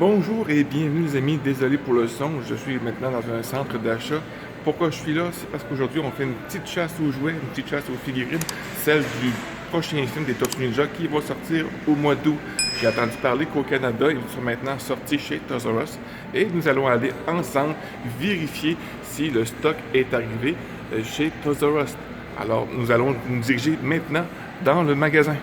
Bonjour et bienvenue les amis, désolé pour le son, je suis maintenant dans un centre d'achat. Pourquoi je suis là? C'est parce qu'aujourd'hui on fait une petite chasse aux jouets, une petite chasse aux figurines, celle du prochain film des Tortues Ninja qui va sortir au mois d'août. J'ai entendu parler qu'au Canada, ils sont maintenant sortis chez Toys R Us et nous allons aller ensemble vérifier si le stock est arrivé chez Toys R Us. Alors nous allons nous diriger maintenant dans le magasin.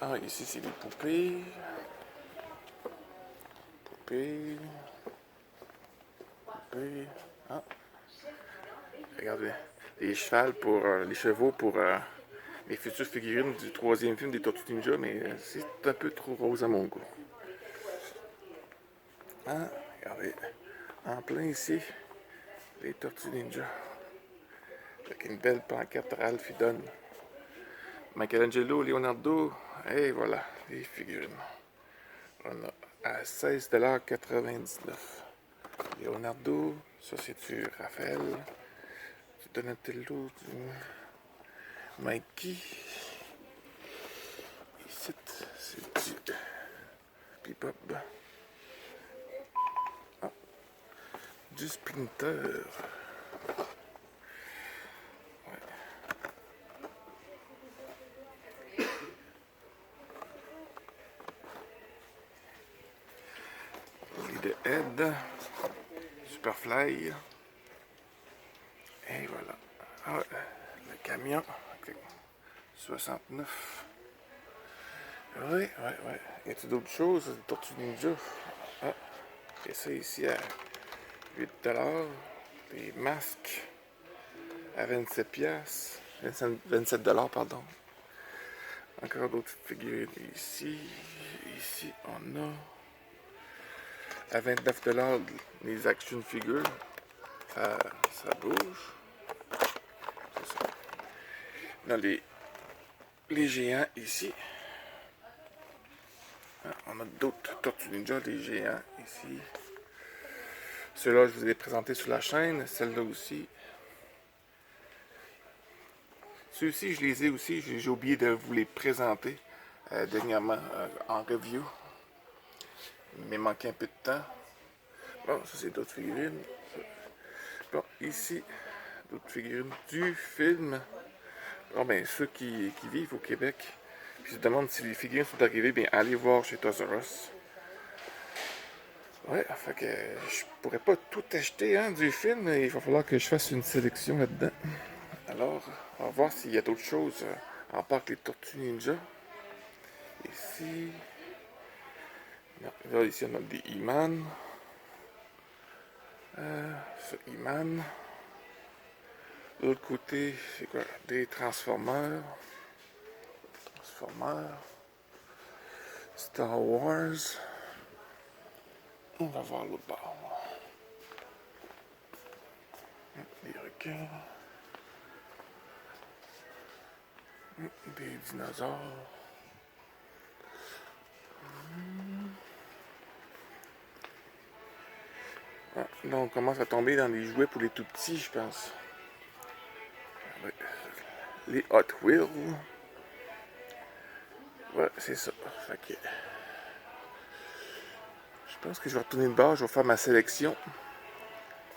Ah, ici c'est des poupées. Poupées. Poupées. Ah, regardez. Les chevaux pour les futures figurines du troisième film des Tortues Ninja, mais c'est un peu trop rose à mon goût. Ah, regardez. En plein ici, les Tortues Ninja. Avec une belle pancarte Ralph Donne. Michelangelo, Leonardo, et voilà, les figurines. On a à 16,99 $. Leonardo, ça c'est du Raphaël, du Donatello, du Mikey. Ici, c'est du Bebop. Ah, du Splinter. De Ed, Superfly, et voilà. Ah, le camion, 69. Oui. Y a-t-il d'autres choses? Tortue Ninja. Ah, et ça ici à 8 $. Les masques à 27 piastres. 27 $, pardon. Encore d'autres figurines ici. Ici, on a à 29 $ les action figures. Ça bouge. C'est ça. Dans les géants ici. On a d'autres Tortues Ninja, les géants ici. Ceux-là, je vous ai présentés sur la chaîne. Celle-là aussi. Ceux-ci, je les ai aussi. J'ai oublié de vous les présenter dernièrement en review. Il m'est manqué un peu de temps. Bon, ça c'est d'autres figurines. Bon, ici, d'autres figurines du film. Bon, ben, ceux qui vivent au Québec, puis se demandent si les figurines sont arrivées, bien, allez voir chez Toys R Us. Ouais, fait que je pourrais pas tout acheter hein, du film, il va falloir que je fasse une sélection là-dedans. Alors, on va voir s'il y a d'autres choses en part que les Tortues Ninja. Ici. Non, là, ici, on a des He-Man. Ce He-Man. De l'autre côté, c'est quoi? Des Transformers. Star Wars. On va voir l'autre bord. Des requins. Des dinosaures. Ah, là, on commence à tomber dans les jouets pour les tout petits, je pense. Les Hot Wheels. Ouais, c'est ça. Fait que je pense que je vais retourner de bord, je vais faire ma sélection.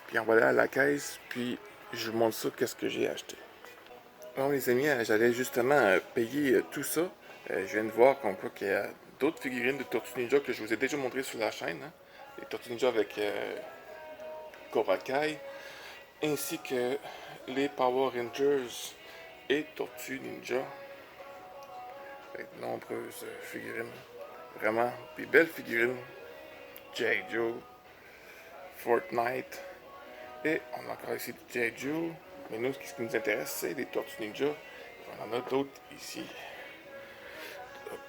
Puis on va aller à la caisse, puis je vous montre ça, qu'est-ce que j'ai acheté. Bon, les amis, j'allais justement payer tout ça. Je viens de voir qu'on voit qu'il y a d'autres figurines de Tortues Ninja que je vous ai déjà montré sur la chaîne. Hein. Les Tortues Ninja avec Cobra Kai, ainsi que les Power Rangers et Tortues Ninja. Avec de nombreuses figurines. Vraiment des belles figurines. G.I. Joe, Fortnite. Et on a encore ici du G.I. Joe. Mais nous, ce qui nous intéresse, c'est les Tortues Ninja. On en a d'autres ici.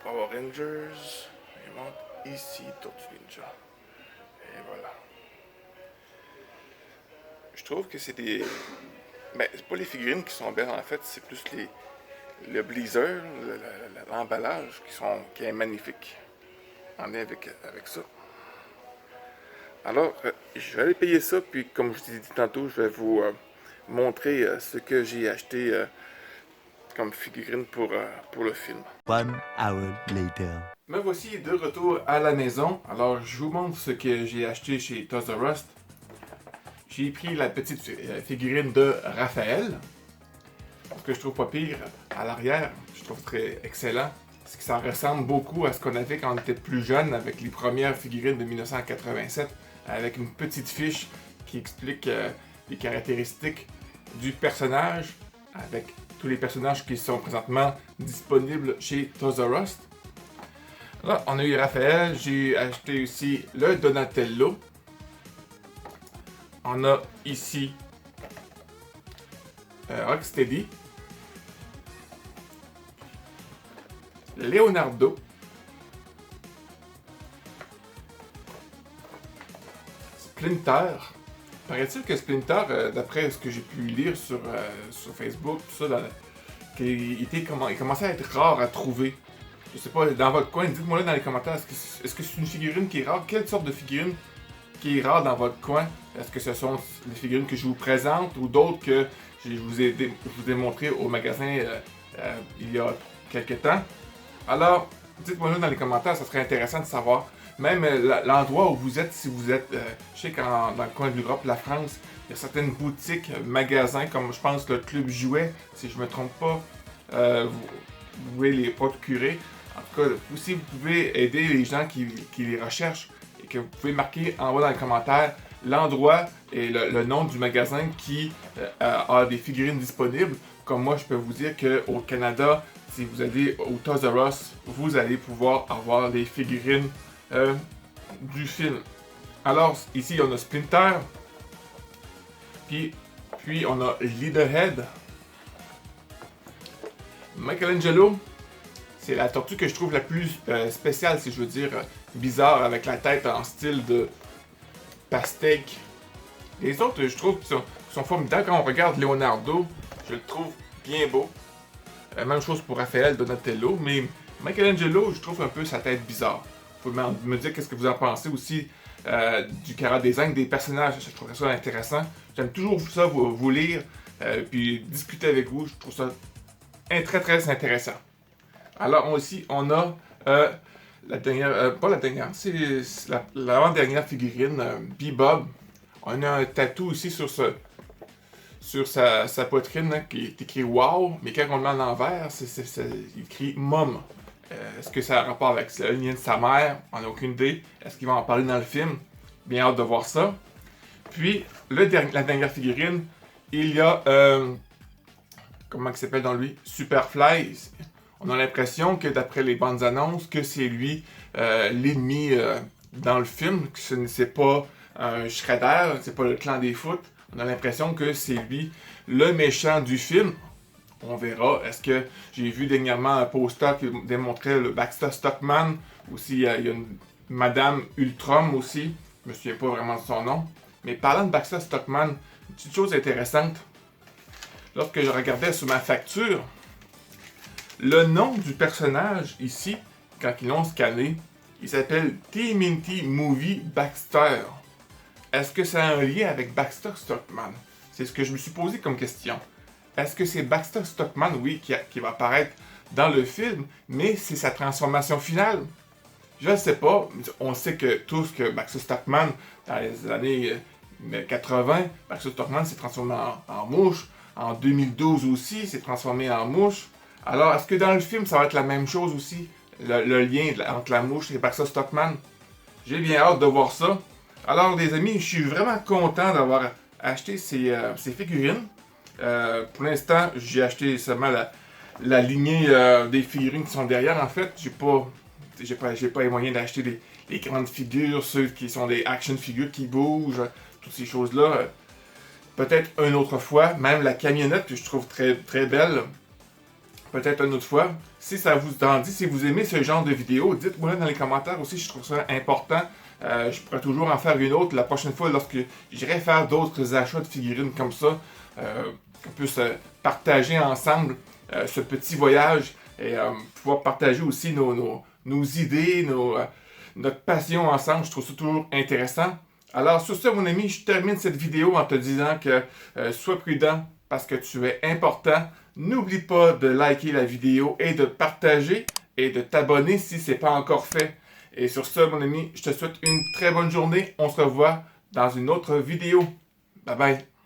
Power Rangers. Et montre ici Tortues Ninja. Et voilà. Je trouve que c'est des... Ben, c'est pas les figurines qui sont belles en fait, c'est plus le blazer, l'emballage qui est magnifique. En lien avec ça. Alors, je vais aller payer ça, puis comme je vous ai dit tantôt, je vais vous montrer ce que j'ai acheté comme figurine pour le film. 1 hour later. Me voici de retour à la maison. Alors, je vous montre ce que j'ai acheté chez Toys R Us. J'ai pris la petite figurine de Raphaël, ce que je trouve pas pire à l'arrière. Je trouve très excellent. Parce que ça ressemble beaucoup à ce qu'on avait quand on était plus jeune avec les premières figurines de 1987, avec une petite fiche qui explique les caractéristiques du personnage, avec tous les personnages qui sont présentement disponibles chez Toys R Us. Là, on a eu Raphaël, j'ai acheté aussi le Donatello. On a ici Rocksteady, Leonardo, Splinter. Paraît-il que Splinter, d'après ce que j'ai pu lire sur Facebook, tout ça, il commençait à être rare à trouver. Je sais pas, dans votre coin, dites-moi là dans les commentaires, est-ce que c'est une figurine qui est rare? Quelle sorte de figurine qui est rare dans votre coin? Est-ce que ce sont les figurines que je vous présente ou d'autres que je vous ai montré au magasin il y a quelques temps? Alors, dites-moi là dans les commentaires, ça serait intéressant de savoir. Même l'endroit où vous êtes, si vous êtes, je sais qu'en dans le coin de l'Europe, la France, il y a certaines boutiques, magasins, comme je pense le Club Jouet, si je me trompe pas, vous pouvez les procurer. En tout cas, aussi vous pouvez aider les gens qui les recherchent et que vous pouvez marquer en bas dans les commentaires l'endroit et le nom du magasin qui a des figurines disponibles. Comme moi, je peux vous dire qu'au Canada, si vous allez au Toys R Us, vous allez pouvoir avoir les figurines du film. Alors, ici, on a Splinter, puis on a Leatherhead, Michelangelo. C'est la tortue que je trouve la plus spéciale, si je veux dire, bizarre, avec la tête en style de pastèque. Les autres, je trouve, sont formidables. Quand on regarde Leonardo, je le trouve bien beau. Même chose pour Raphaël, Donatello, mais Michelangelo, je trouve un peu sa tête bizarre. Vous pouvez me dire qu'est-ce que vous en pensez aussi du chara-design des personnages. Je trouve ça intéressant. J'aime toujours ça, vous lire, puis discuter avec vous. Je trouve ça très très intéressant. Alors aussi, on a la dernière, pas la dernière, c'est l'avant-dernière figurine, Bebop. On a un tatou aussi sur sa poitrine hein, qui est écrit WOW, mais quand on le met en l'envers, il écrit MOM. Est-ce que ça a rapport avec le lien de sa mère? On n'a aucune idée. Est-ce qu'il va en parler dans le film? Bien hâte de voir ça. Puis, la dernière figurine, il y a, comment il s'appelle dans lui? Superfly. On a l'impression que d'après les bandes annonces, que c'est lui l'ennemi dans le film, que ce n'est pas un Shredder, c'est pas le clan des foot. On a l'impression que c'est lui le méchant du film. On verra. Est-ce que j'ai vu dernièrement un poster qui démontrait le Baxter Stockman. Aussi, il y a une Madame Ultron aussi. Je me souviens pas vraiment de son nom. Mais parlant de Baxter Stockman, une petite chose intéressante. Lorsque je regardais sur ma facture, le nom du personnage ici, quand ils l'ont scanné, il s'appelle TMNT Movie Baxter. Est-ce que ça a un lien avec Baxter Stockman? C'est ce que je me suis posé comme question. Est-ce que c'est Baxter Stockman, oui, qui va apparaître dans le film, mais c'est sa transformation finale? Je ne sais pas. On sait que tous que Baxter Stockman, dans les années 80, Baxter Stockman s'est transformé en mouche. En 2012 aussi, s'est transformé en mouche. Alors, est-ce que dans le film, ça va être la même chose aussi? Le lien entre la mouche et Baxter Stockman? J'ai bien hâte de voir ça. Alors, les amis, je suis vraiment content d'avoir acheté ces figurines. Pour l'instant, j'ai acheté seulement la lignée des figurines qui sont derrière. En fait, j'ai pas les moyens d'acheter les grandes figures, ceux qui sont des action figures qui bougent, toutes ces choses-là. Peut-être une autre fois, même la camionnette que je trouve très, très belle. Peut-être une autre fois. Si ça vous en dit, si vous aimez ce genre de vidéo, dites-moi dans les commentaires aussi, je trouve ça important. Je pourrais toujours en faire une autre la prochaine fois lorsque j'irai faire d'autres achats de figurines comme ça. Qu'on puisse partager ensemble ce petit voyage et pouvoir partager aussi nos idées, notre passion ensemble. Je trouve ça toujours intéressant. Alors, sur ce, mon ami, je termine cette vidéo en te disant que sois prudent parce que tu es important. N'oublie pas de liker la vidéo et de partager et de t'abonner si ce n'est pas encore fait. Et sur ce, mon ami, je te souhaite une très bonne journée. On se revoit dans une autre vidéo. Bye bye.